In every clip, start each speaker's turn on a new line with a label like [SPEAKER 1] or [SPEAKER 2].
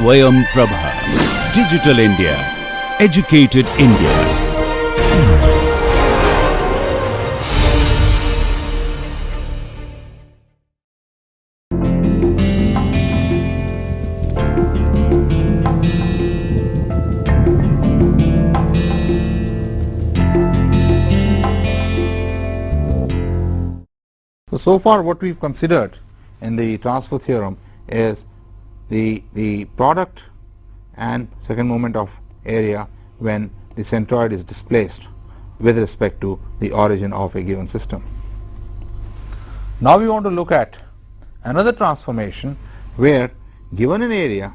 [SPEAKER 1] Swayam Prabha. Digital India. Educated India.
[SPEAKER 2] So far what we've considered in the transfer theorem is the product and second moment of area when the centroid is displaced with respect to the origin of a given system. Now we want to look at another transformation where given an area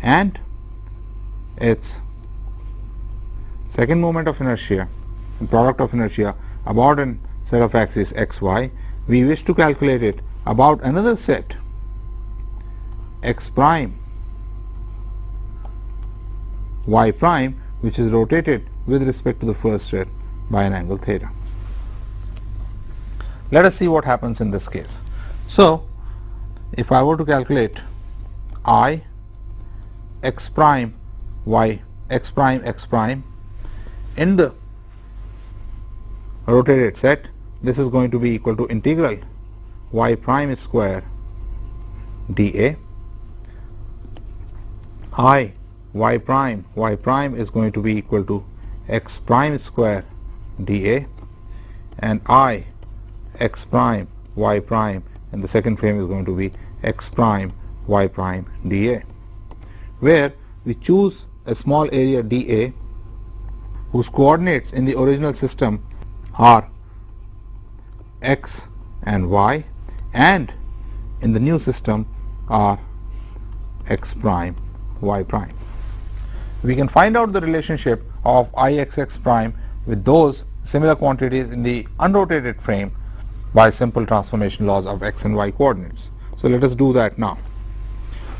[SPEAKER 2] and its second moment of inertia and product of inertia about an set of axes x, y, we wish to calculate it about another set x prime y prime, which is rotated with respect to the first set by an angle theta. Let us see what happens in this case. So, if I were to calculate I x prime y x prime in the rotated set, this is going to be equal to integral y prime square dA. I y prime is going to be equal to x prime square dA, and I x prime y prime and the second frame is going to be x prime y prime dA, where we choose a small area dA whose coordinates in the original system are x and y, and in the new system are x prime y prime. We can find out the relationship of Ixx prime with those similar quantities in the unrotated frame by simple transformation laws of x and y coordinates. So let us do that now.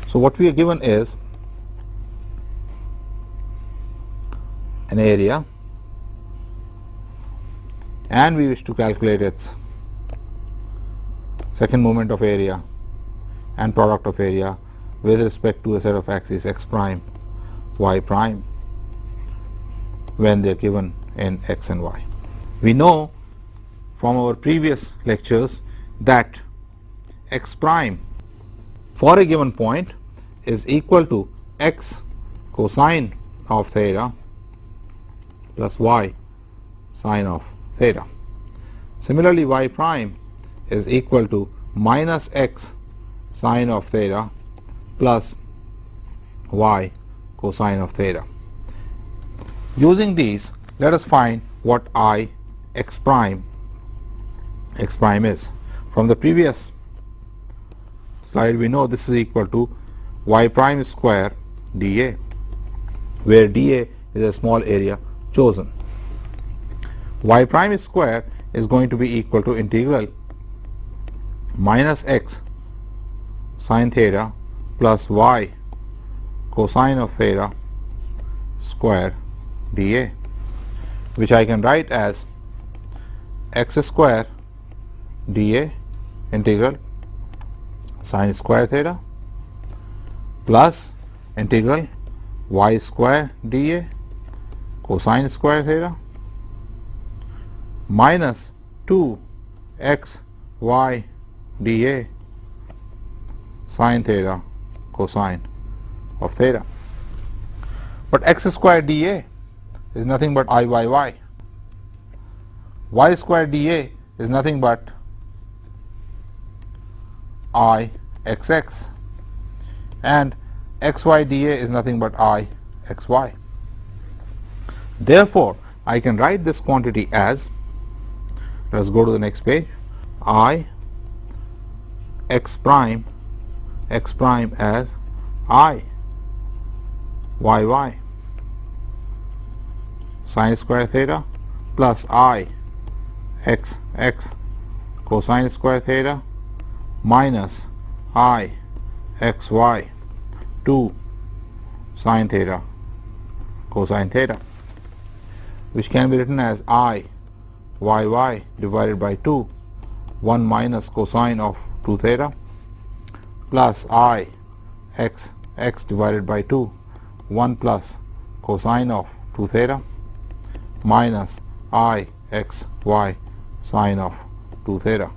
[SPEAKER 2] So what we are given is an area and we wish to calculate its second moment of area and product of area with respect to a set of axes x prime y prime when they are given in x and y. We know from our previous lectures that x prime for a given point is equal to x cosine of theta plus y sine of theta. Similarly, y prime is equal to minus x sine of theta plus y cosine of theta. Using these, let us find what I x prime is. From the previous slide, we know this is equal to y prime square dA, where dA is a small area chosen. Y prime square is going to be equal to integral minus x sine theta plus y cosine of theta square dA, which I can write as x square dA integral sine square theta plus integral y square dA cosine square theta minus 2x y dA sine theta cosine of theta. But x square dA is nothing but Iyy. Y square dA is nothing but Ixx, and xy dA is nothing but Ixy. Therefore, I can write this quantity as, let us go to the next page, I x prime as I yy sine square theta plus I x cosine square theta minus I xy 2 sine theta cosine theta, which can be written as I yy divided by 2, 1 minus cosine of 2 theta plus I x x divided by 2 1 plus cosine of 2 theta minus I x y sine of 2 theta,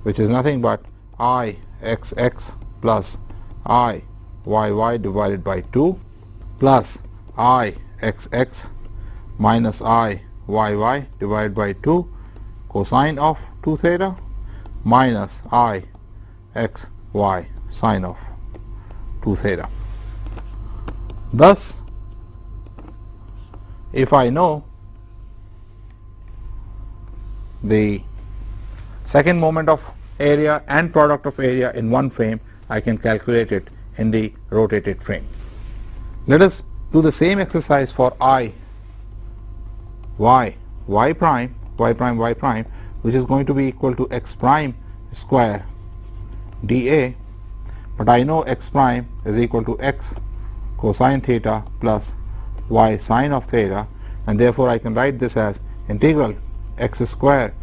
[SPEAKER 2] which is nothing but I x x plus I y y divided by 2 plus I x x minus I y y divided by 2 cosine of 2 theta minus I x y sine of 2 theta. Thus, if I know the second moment of area and product of area in one frame, I can calculate it in the rotated frame. Let us do the same exercise for I y prime, which is going to be equal to x prime square dA, but I know x prime is equal to x cosine theta plus y sine of theta, and therefore I can write this as integral x square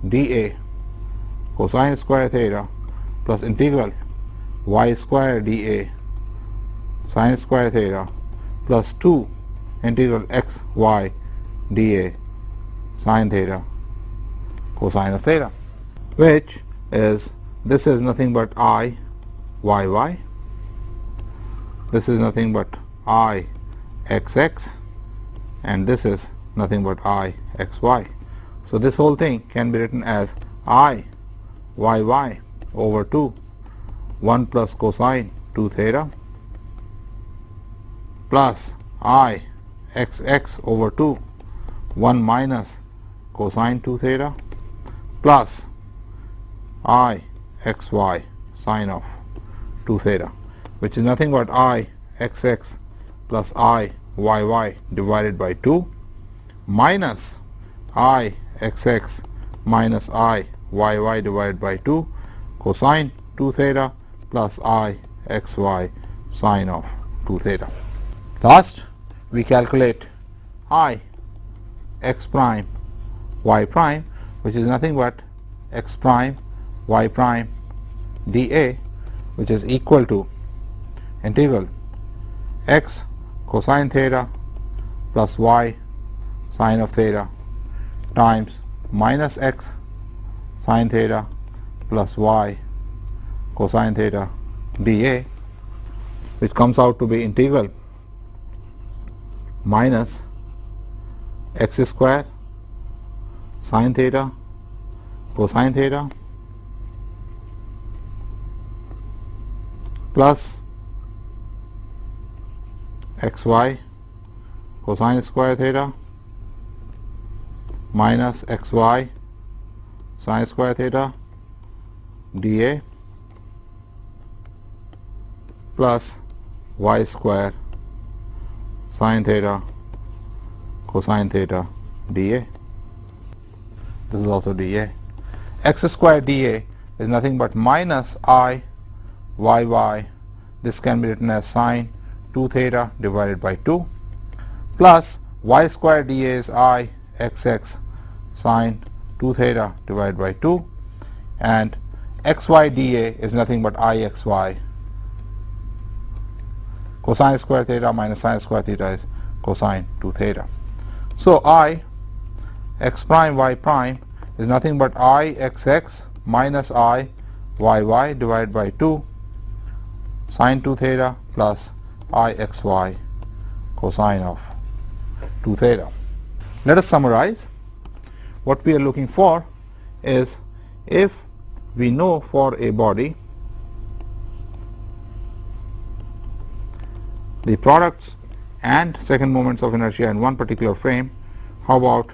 [SPEAKER 2] dA cosine square theta plus integral y square dA sine square theta plus 2 integral x y dA sine theta cosine of theta, which is, this is nothing but I y y, this is nothing but I x x, and this is nothing but I x y. So this whole thing can be written as I y y over 2 1 plus cosine 2 theta plus I x x over 2 1 minus cosine 2 theta plus I x y sine of 2 theta, which is nothing but I x x plus I y y divided by 2 minus I x x minus I y y divided by 2 cosine 2 theta plus I x y sine of 2 theta. Last, we calculate I x prime y prime, which is nothing but x prime y prime dA, which is equal to integral x cosine theta plus y sine of theta times minus x sine theta plus y cosine theta dA, which comes out to be integral minus x square sine theta cosine theta plus xy cosine square theta minus xy sine square theta dA plus y square sine theta cosine theta dA. This is also dA. X square dA is nothing but minus I y y, this can be written as sine 2 theta divided by 2 plus y square dA is I x x sine 2 theta divided by 2, and xy dA is nothing but I x y cosine square theta minus sine square theta is cosine 2 theta. So I x prime y prime is nothing but I x x minus I y y divided by 2 sine 2 theta plus I x y cosine of 2 theta. Let us summarize. What we are looking for is, if we know for a body the products and second moments of inertia in one particular frame, how about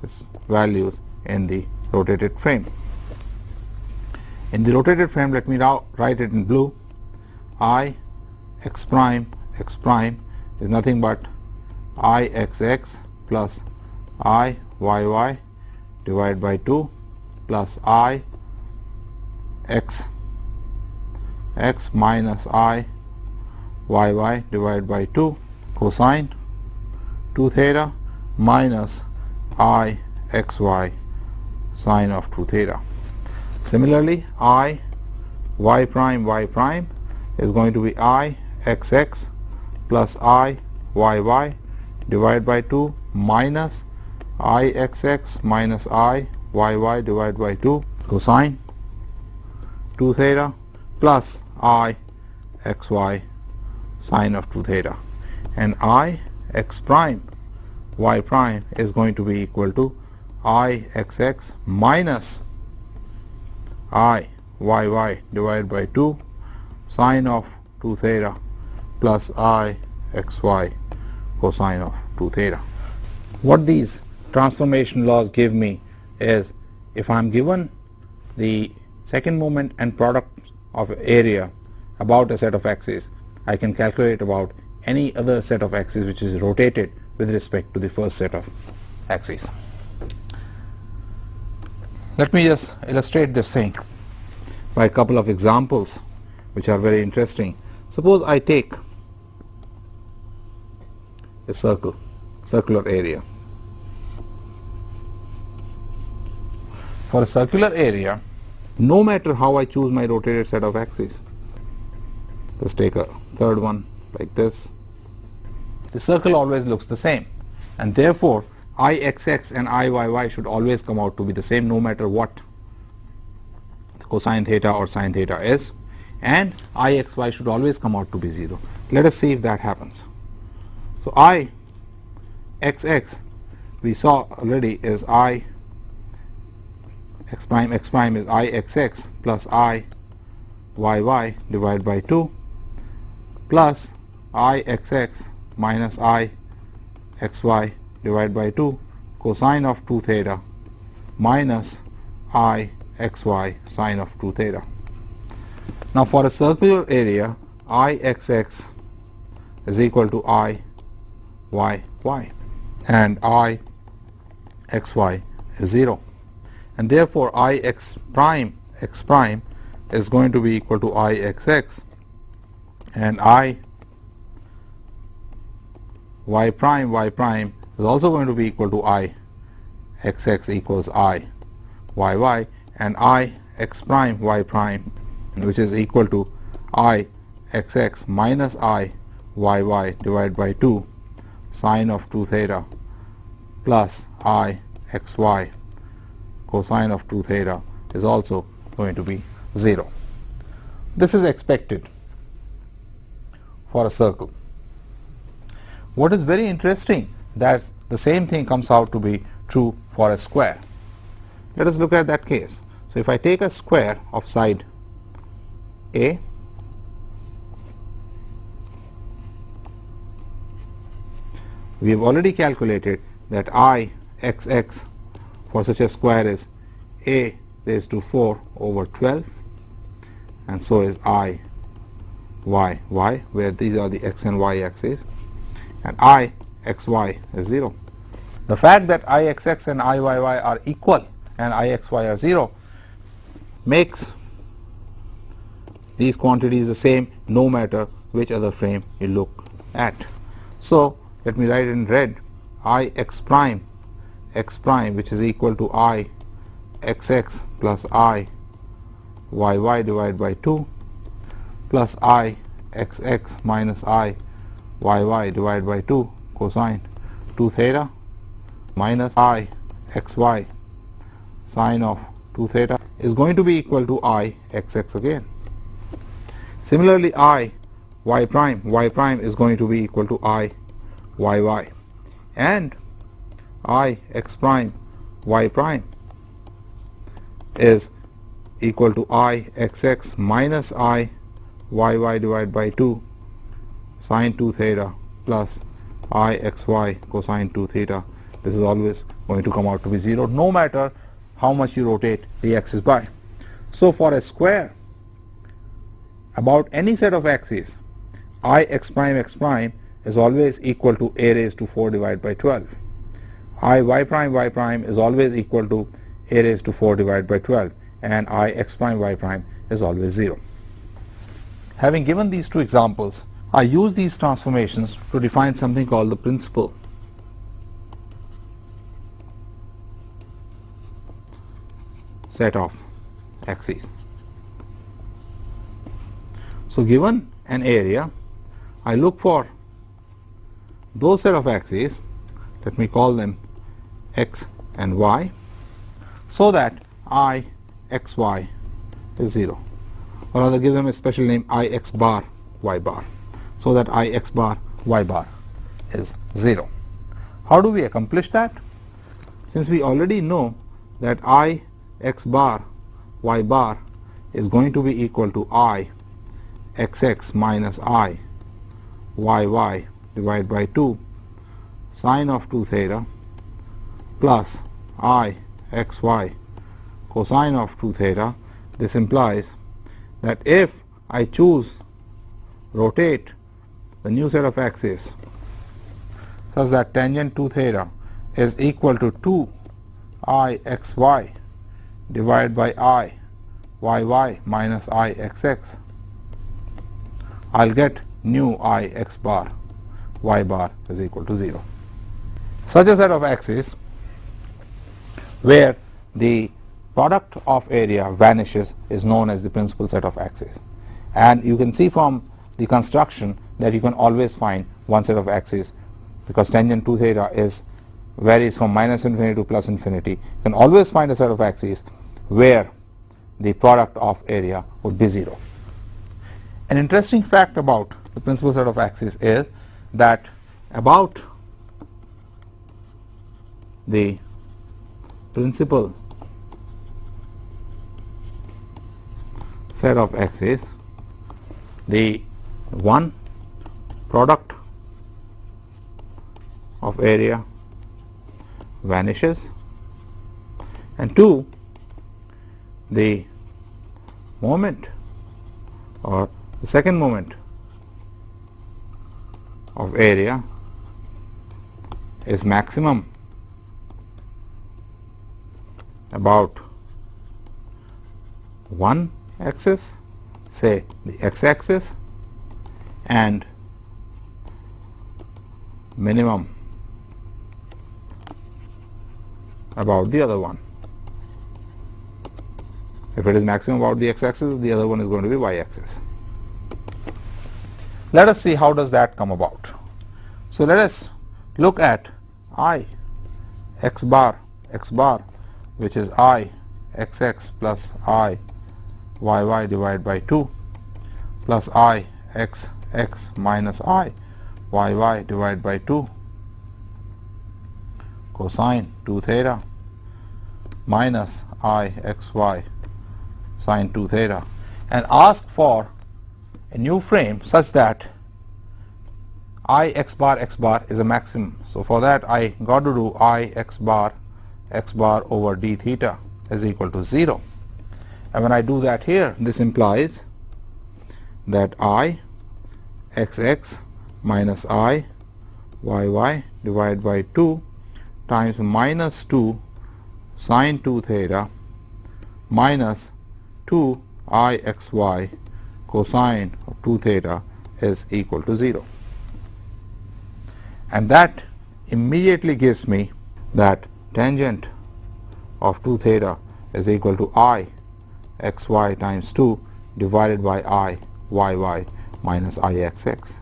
[SPEAKER 2] its values in the rotated frame? In the rotated frame, let me now write it in blue. I x prime is nothing but I x x plus I y y divided by 2 plus I x x minus I y y divided by 2 cosine 2 theta minus I x y sine of 2 theta. Similarly, I y prime is going to be I xx plus I yy divided by 2 minus I xx minus I yy divided by 2 cosine 2 theta plus I xy sine of 2 theta, and I x prime y prime is going to be equal to I xx minus I yy divided by 2 sine of 2 theta plus I xy cosine of 2 theta. What these transformation laws give me is, if I am given the second moment and product of area about a set of axes, I can calculate about any other set of axes which is rotated with respect to the first set of axes. Let me just illustrate this thing by a couple of examples which are very interesting. Suppose I take a circular area. For a circular area, no matter how I choose my rotated set of axes, let's take a third one like this, the circle always looks the same, and therefore I xx and I yy should always come out to be the same no matter what the cosine theta or sine theta is, and I xy should always come out to be 0. Let us see if that happens. So I xx we saw already is I x prime is I xx plus I yy divided by 2 plus I xx minus I xy divided by 2 cosine of 2 theta minus I xy sine of 2 theta. Now for a circular area, I xx is equal to I yy and I xy is 0, and therefore I x prime is going to be equal to I xx, and I y prime is also going to be equal to I xx equals I yy, and I x prime y prime, which is equal to I xx minus I yy divided by 2 sine of 2 theta plus I xy cosine of 2 theta is also going to be 0. This is expected for a circle. What is very interesting, that the same thing comes out to be true for a square. Let us look at that case. So if I take a square of side A, we have already calculated that I xx for such a square is a raised to 4 over 12, and so is I y, where these are the x and y axes, and I xy is 0. The fact that I xx and I yy are equal and I xy are 0 makes these quantities the same no matter which other frame you look at. So let me write in red I x prime which is equal to I xx plus I yy divided by 2 plus I xx minus I yy divided by 2 cosine 2 theta minus I xy sine of 2 theta is going to be equal to I xx again. Similarly, I y prime is going to be equal to I yy, and I x prime y prime is equal to I xx minus I yy divided by 2 sine 2 theta plus I xy cosine 2 theta. This is always going to come out to be 0 no matter how much you rotate the axis by. So for a square about any set of axes, I x prime is always equal to a raised to 4 divided by 12. I y prime is always equal to a raised to 4 divided by 12, and I x prime y prime is always 0. Having given these two examples, I use these transformations to define something called the principal set of axes. So, given an area, I look for those set of axes, let me call them x and y, so that I x y is 0, or rather give them a special name I x bar y bar, so that I x bar y bar is 0. How do we accomplish that? Since we already know that I x bar y bar is going to be equal to I x x minus I y y divided by 2 sine of 2 theta plus I x y cosine of 2 theta, this implies that if I choose rotate the new set of axes such that tangent 2 theta is equal to 2 I x y divided by I y y minus I x x, I will get new I x bar y bar is equal to 0. Such a set of axes where the product of area vanishes is known as the principal set of axes, and you can see from the construction that you can always find one set of axes, because tangent 2 theta varies from minus infinity to plus infinity. You can always find a set of axes where the product of area would be 0. An interesting fact about the principal set of axes is that about the principal set of axes, the one product of area vanishes, and 2 the moment or the second moment of area is maximum about one axis, say the x axis, and minimum about the other one. If it is maximum about the x axis, the other one is going to be y axis. Let us see how does that come about. So, let us look at I x bar which is I x x plus I y y divided by 2 plus I x x minus I y y divided by 2 cosine 2 theta minus I x y sine 2 theta, and ask for a new frame such that I x bar is a maximum. So, for that I got to do I x bar over d theta is equal to 0, and when I do that here, this implies that I x x minus I y y divided by 2 times minus 2 sine 2 theta minus 2 I x y cosine of 2 theta is equal to 0, and that immediately gives me that tangent of 2 theta is equal to I x y times 2 divided by I y y minus I x x.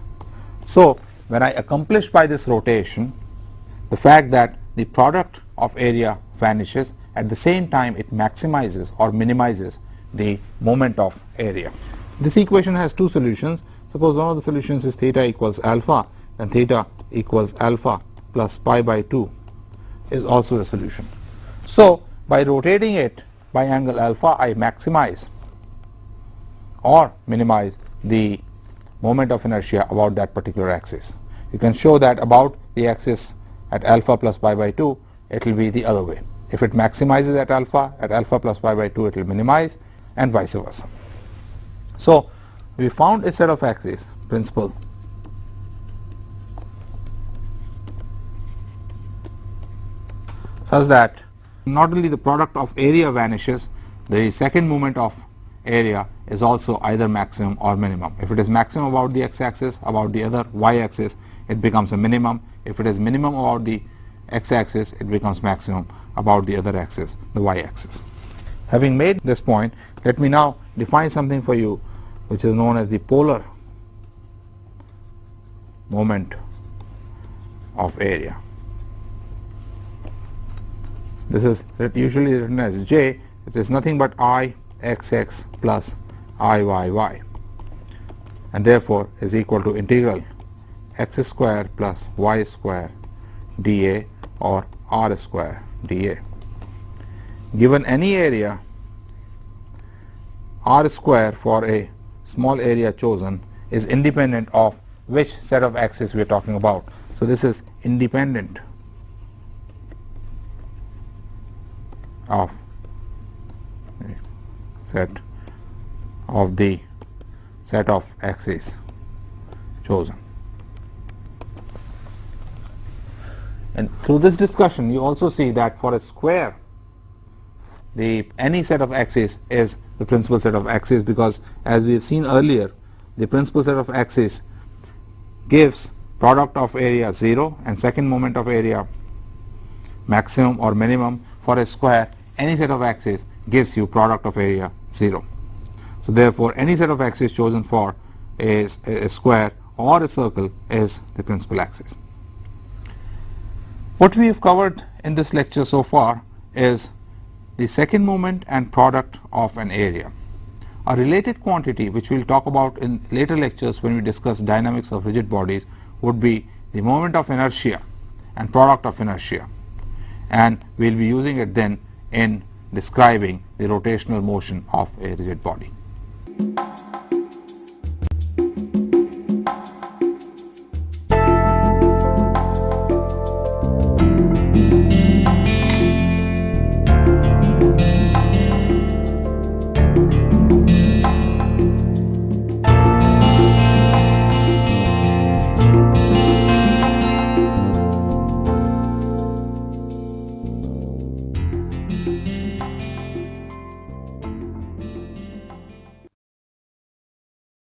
[SPEAKER 2] So, when I accomplish by this rotation the fact that the product of area vanishes, at the same time it maximizes or minimizes the moment of area. This equation has two solutions. Suppose one of the solutions is theta equals alpha, then theta equals alpha plus pi by 2 is also a solution. So, by rotating it by angle alpha, I maximize or minimize the moment of inertia about that particular axis. You can show that about the axis at alpha plus pi by 2, it will be the other way. If it maximizes at alpha plus pi by 2 it will minimize, and vice versa. So, we found a set of axes principal such that not only the product of area vanishes, the second moment of area is also either maximum or minimum. If it is maximum about the x axis, about the other y axis, it becomes a minimum. If it is minimum about the x axis, it becomes maximum about the other axis, the y axis. Having made this point, let me now define something for you which is known as the polar moment of area. This is usually written as J, which is nothing but I xx plus I y, and therefore is equal to integral x square plus y square dA or r square dA. Given any area, r square for a small area chosen is independent of which set of axes we are talking about. So this is independent of the set of axes chosen. And through this discussion you also see that for a square any set of axes is the principal set of axes, because as we have seen earlier, the principal set of axes gives product of area 0 and second moment of area maximum or minimum. For a square, any set of axes gives you product of area 0. So therefore any set of axes chosen for a square or a circle is the principal axis. What we have covered in this lecture so far is the second moment and product of an area. A related quantity which we will talk about in later lectures when we discuss dynamics of rigid bodies would be the moment of inertia and product of inertia, and we will be using it then in describing the rotational motion of a rigid body.